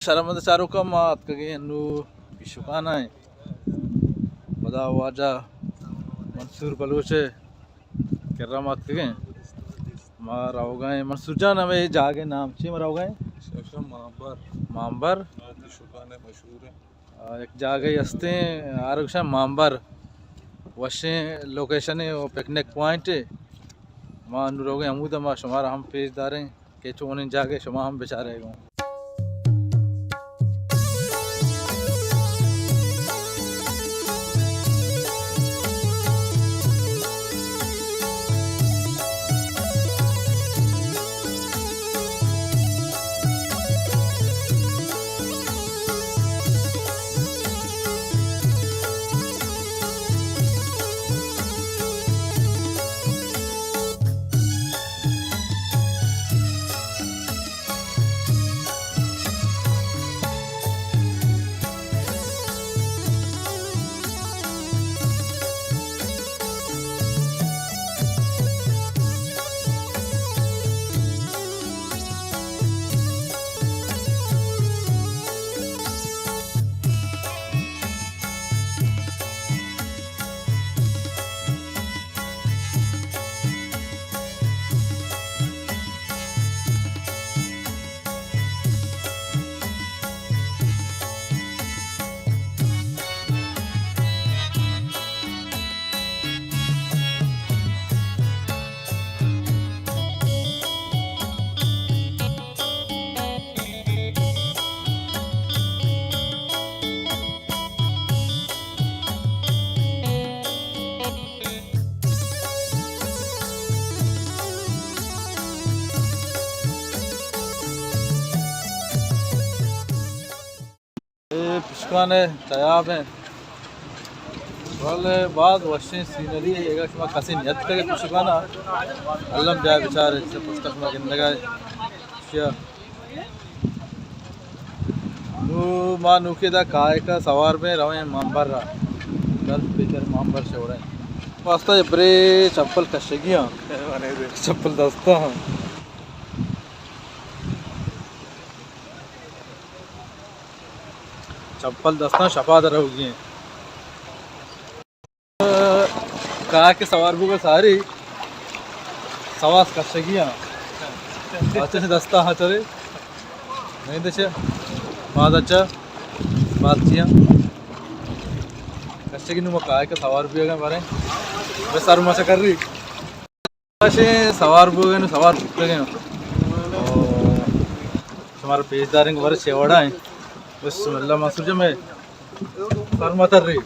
Sharamada Charuka Mat again nu Pishukana Bada Waja Mansur Baluche Keramat again Maraugai Mansujana में जागे नाम ची मराउगाई मांबर एक जागे असते आरुषा मांबर वशे लोकेशन है वो पिकनिक पॉइंट है मां नुरोगे अमूदा मा शुमार हम पेशदारें के चोने जागे शुमा हम बेचारे गो पिशकाने तयाब हैं वाले बाद वशे सीनरी है एक शमा कसी नियत के पिशकाना अल्लाह जाए बेचारे से पुस्तक में गिंदगा शिया नु मा नुके दा काय का सवार में रहे मांबर रा गल बेचारे मांबर से उड़े वास्ता ये ब्रे चप्पल कशगियां चप्पल दस्ता चप्पल दस्ता शफादर होगी कहा के सवार बुगर सारी सवास कशगियां अच्छे से दस्ता हाँ चले नहीं देचे बात अच्छा बात चिया कशगी नुमा कहा के सवार भी होगा बारे बस सारू मचा कर रही ऐसे सवार बुगे नु सवार बुगे गए हमारे पेशदार के बारे शेवड़ा है बस अल्लाह मासूर जब मैं सरमतर रही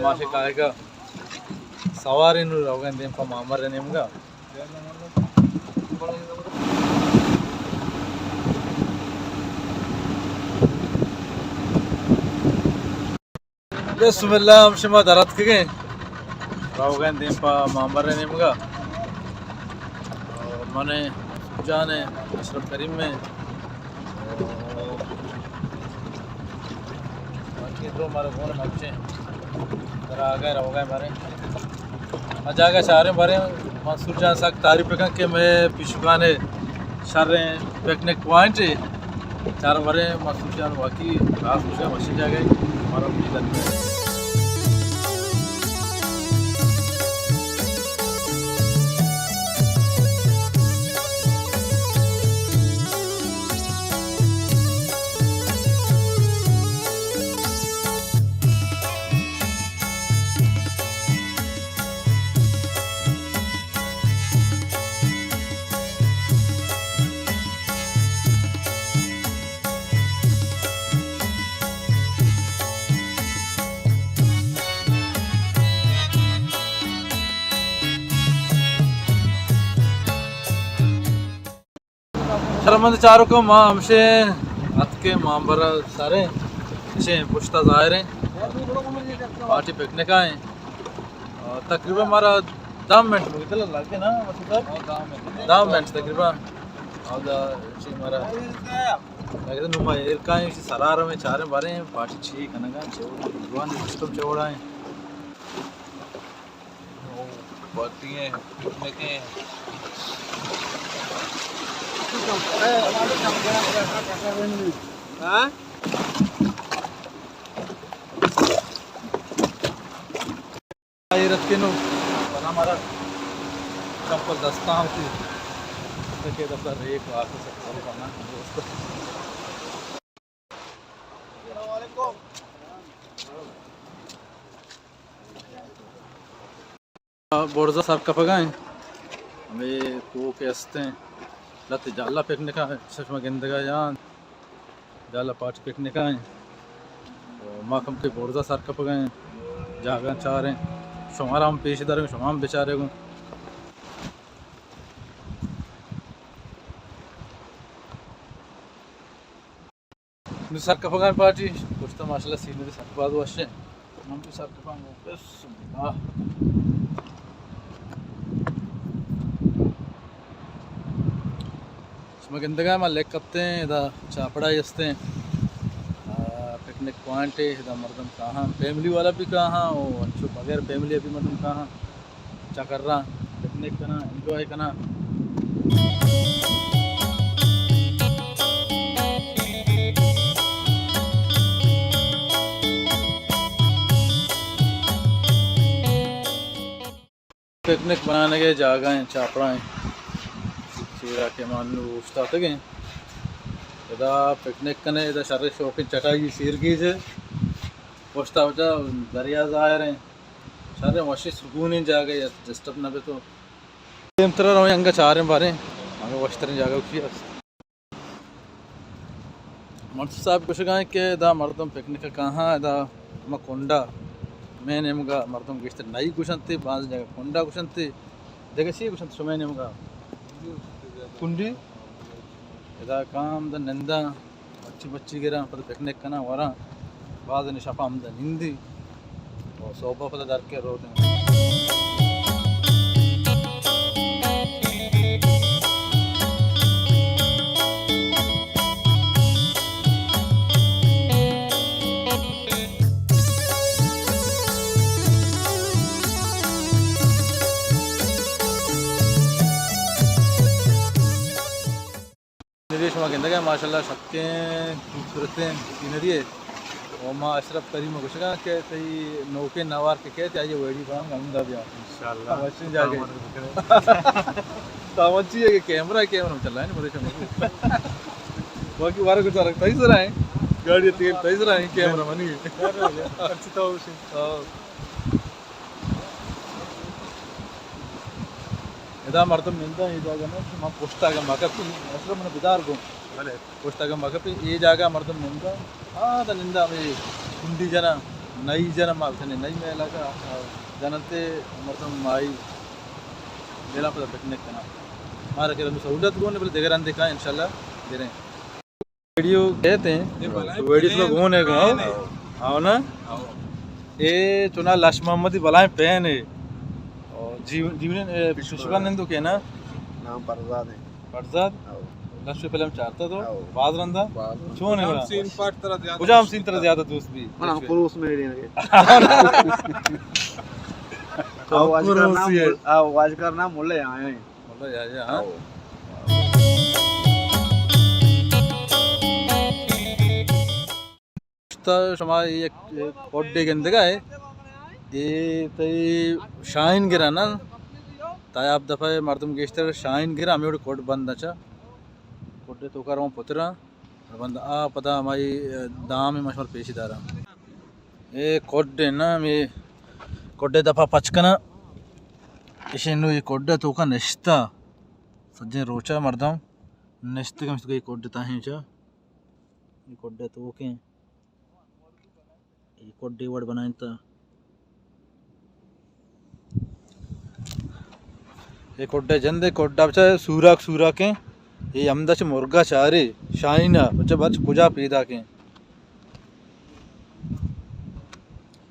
माशे काहे का सवारी नु रहोगे दिन पर मामर रहने मुगा बस अल्लाह हम शमा दरत के गए रहोगे दिन पर मामर रहने मुगा मने जाने अशरफ करीम में तो हमारे फोन बच्चे आ गए रहो गए हमारे मजा गए सारे भरे मंसूर जान सक तारीफ रखें कि मैं पिशुकाने सारे पिकनिक पॉइंट चार भरे मंसूर जान वाकई खास मुझे मशीन जा गए हमारा शर्मंद चारों को माँ हमसे हथ के मामबर सारे अच्छे पुश्ता ज़ाहिर हैं पार्टी पिकनिक आए तकरीबन हमारा 10 मिनट में कितना लग के ना मतलब 10 मिनट तकरीबन और हमारा लगे नुमा एरका है सरार में चारे बारे हैं पार्टी छी कनगा भगवान सिस्टम चौड़ा है पार्टी हैं पिकनिक हैं हाँ ये रख के नो बना हमारा चप्पल दस्ता होती के दफा रेक आके सब करना दोस्त बोर्जा साहब का पगाएं हमें को के हंसते हैं लत जाला फेंकने का है चश्मा गेंद का यान जाला पाट फेंकने का है तो माकम के बोर्जा साहब का पगाएं जागा चाह रहे हैं शुमारा हम पेशेदार हैं शुमाम बेचारे को सर का पगाएं पार्टी कुछ तो माशाल्लाह सीनरी सर बाद वाशे हम भी सर का पगाएं बस గింతగా మళ్ళీ ఎక్కతే ఇదా चापड़ा हंसते हैं पिकनिक पॉइंट है इधर मर्दम कहाँ फैमिली वाला भी कहाँ वो अच्छो बगैर फैमिली अभी मर्दम कहाँ क्या कर रहा पिकनिक करना एंजॉय करना पिकनिक बनाने के जगह हैं चापड़ा हैं सीरा के मान लो उस्ता तक हैं इधर पिकनिक करने इधर शर्रे शौकीन चटाई सीर की से पोस्टा बचा दरिया ज़ाहिर हैं शर्रे वशी सुकून ही जा गए डिस्टर्ब ना पे तो हम तरह रहो अंगा चाह रहे बारे हमें वश तरह जागा उठी मर्द साहब कुछ कहें कि इधर मर्दम पिकनिक कहाँ इधर मकोंडा मैंने मुगा मर्दम किस तरह नई कुशंती बांध जगह कोंडा कुशंती देखा सी कुशंती शो मैंने मुगा कुंडी इधर काम द नंदा बच्ची बच्ची गिरा पता पिकनिक करना वरा बाद निशापा हम द निंदी और सोबा पता दर के रोते हैं गिंदगा माशाल्लाह शक्के खूबसूरतें सीनरी है और माँ अशरफ करीम कुछ का के तई नौके नवार के कहते आइए वेड़ी बांग हमदा भी इंशाल्लाह वशिन जाके तावंची है कि कैमरा में चल रहा है ना मुझे बाकी वार कुछ रखता ही जरा है गाड़ी तेल तई जरा है कैमरा बनी अच्छी तो इधर मर्दम निंदा ये जगह ना मां पोस्टागा मकपि अशरफ मन बिदार गो पोस्टागा मकपि ये जगह मर्दम निंदा द निंदा में कुंडी जन नई जन मालतने नई मेला का जनते मर्दम आई मेला पर पिकनिक करना मारा के सहूलत को ने बोले देगरान देखा इंशाल्लाह दे रहे वीडियो कहते हैं वीडियो में घूमने को आओ ना ये चुना लाश मोहम्मदी बलाएं पहन है जीवन विश्वानंदू के ना नाम परजाद है परजाद लक्ष्य फिल्म चाहता तो बाद रंदा क्यों नहीं बना सीन पार्ट तरह ज्यादा मुझे हम सीन तरह ज्यादा दोस्त भी हम पुरुष में ही नहीं तो आवाज करना मुल्ले आए हैं मुल्ले आए हां तो हमारा ये कोड्डे गंदगा है ये तई शाइन गिरा ना ताय आप दफा मर्दम गेस्टर शाइन गिरा हमें कोड बंद अच्छा कोडे तो कर पुतरा बंद आ पता हमारी दाम में मशहूर पेशीदारा ये कोडे ना मैं कोडे दफा पचकना इसे नु ये कोडे तो का निश्ता सज्जन रोचा मर्दम निश्ते कम से कोई कोडे ताहे चा ये कोडे तो के ये कोडे वर्ड बनाए था ये कोड्डे जंदे कोड्डा बच्चा सूरा के ये अमदा से मुर्गा चारे शाइना बच्चा बच कुजा पीदा के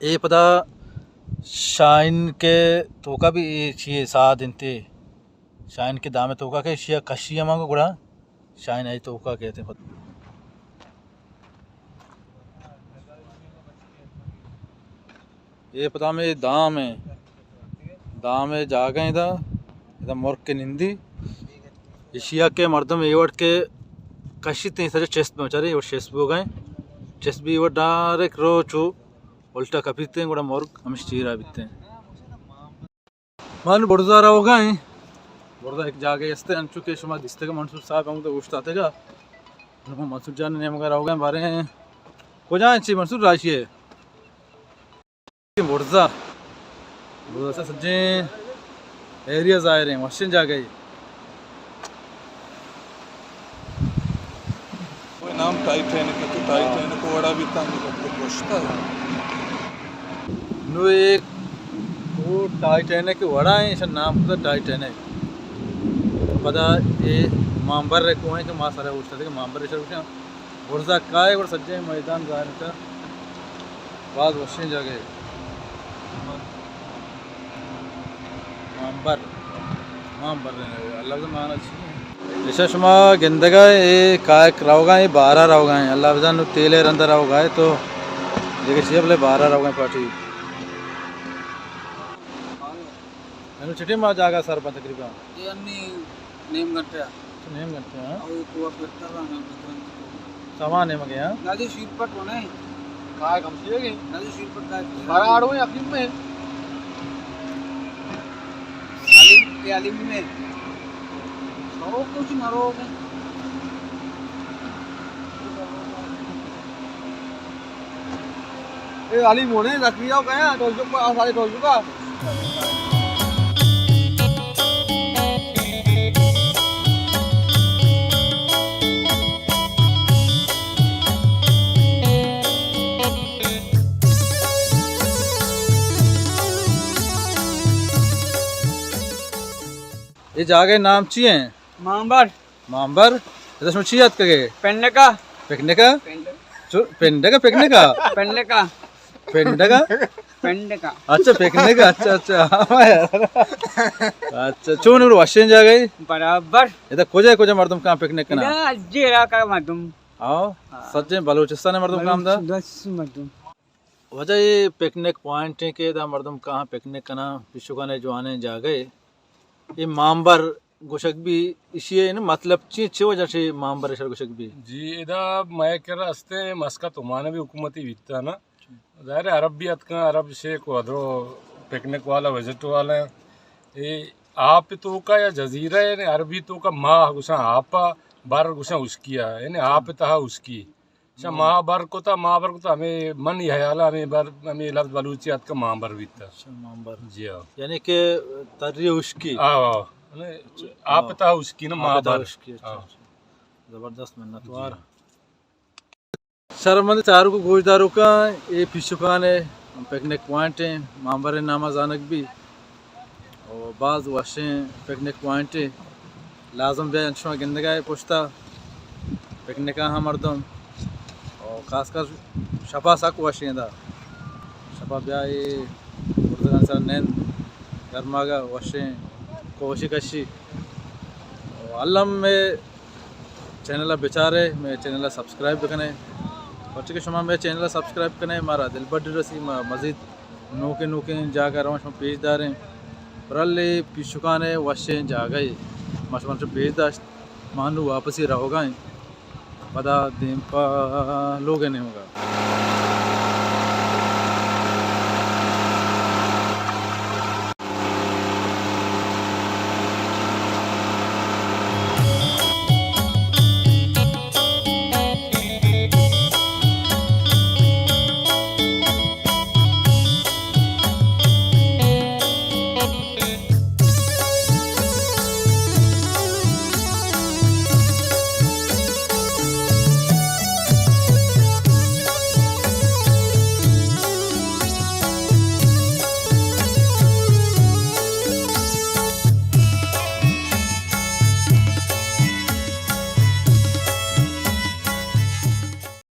ये पता शाइन के तोका भी छिए साथ इनते शाइन के दामे तोका के शिया कशिया मांगो गुड़ा शाइन आई तोका कहते हैं ये पता में दाम है जा गए इधर इधर मुर्ग के निंदी एशिया के मर्दम एवट के कशी तीन सजे चेस्ट में बेचारे और चेस्ट भी हो गए चेस्ट भी वो डायरेक्ट रो चो उल्टा कपीते हैं मोर्ग हम स्टीरा बीते हैं मान बुर्जा रहा होगा बुर्जा एक जागे यस्ते अंचुके शुमा दिसते का मंसूर साहब हम तो उठता थे का मंसूर जान ने मगर होगा बारे को जाए ची मंसूर राशि है बुर्जा बुर्जा से सज्जे एरियाज आए रहे हैं मशीन जा गई नाम टाइटैनिक तो टाइटैनिक वड़ा भी तंग करके कोष्टा है नो एक वो टाइटैनिक वड़ा है इसका नाम तो टाइटैनिक पता ये मांबर रे को है कि मां सारे उठते थे कि मांबर रे उठे वर्षा काय और सज्जे मैदान जा रहे थे बाद वशिन जगह मांबर मांबर अल्लाह का माना चाहिए यशमा गिंदगा ये काय रावगा ये 12 रावगा है अल्लाह जान तेले अंदर रावगा है तो देखिए चाहिए बोले 12 रावगा पार्टी मैंने चिट्ठी में जागा सर पर तकरीबन ये अन्नी नेम गंटे नेम करते हैं और को फिरता रहा सामान है मगे हां नदी शीरपट होने काय कम चाहिए नदी शीरपट का बड़ा आड़ो है अफीम में आलिम में सरो कुछ नरो में ए आली मोने रखियो कया टोल का सारे टोल का ये जागे नाम चाहिए मांबर मांबर इधर सुन चाहिए के पेंडे का पिकने का पेंडे का पिकने का पेंडे का पेंडे का पेंडे का अच्छा फेंकने का अच्छा अच्छा हाँ यार अच्छा चोन और वाशन जा गई बराबर इधर खोजे मर्दम कहाँ फेंकने का ना जेरा का मर्दम आओ सच्चे बलूचिस्तान में मर्दम काम था दस मर्दम वजह ये पिकनिक पॉइंट है के दा मर्दम कहाँ पिकनिक करना पिछुका ने जो आने जा गए ये मांबर गोशक भी इसी ना मतलब ची वजह से मांबर ऐसा गोशक भी जी इधर मैं कह रहा हस्ते मस्का तुम्हारे भी हुकूमती बीतता ना ज़ाहिर है अरब भी अतका अरब से को अदरो पिकनिक वाला विजिट वाला ये आप तो का या जजीरा है अरबी तो का माँ गुसा आपा बार गुसा उसकी है यानी आप तहा उसकी अच्छा माँ बार को था हमें मन यह आला हमें लफ्ज़ बलूचियात का माँ बार बीतता मांबर जी हाँ यानी कि तर्री उसकी आओ आप तहा उसकी ना माँ बार उसकी जबरदस्त मेहनत वार शर्मंद चारों को गोशदारों का ये पिछुकान है पिकनिक पॉइंट है मांबर है नामा जानक भी और बाज़ वाशें पिकनिक पॉइंट है लाजम बे अंशुआ गिंदगा है पुश्ता पिकनिक हाँ मर्दम और खासकर शपा साक वाशें दा शपा ब्या ये उर्दगान सर नैन गर्मागा वाशें कोशी कशी अल्लाह में चैनल बेचारे मैं चैनल सब्सक्राइब करने और के शुमा मेरे चैनल सब्सक्राइब करने हमारा दिल बड़ रसी मज़ीद नोके जाकर वहाँ पेज दार हैं बरल पिछुकाने वशे जा गए मशमन पेज दाश्त मानू वापस ही रहोगा पता दिन पा लोग नहीं होगा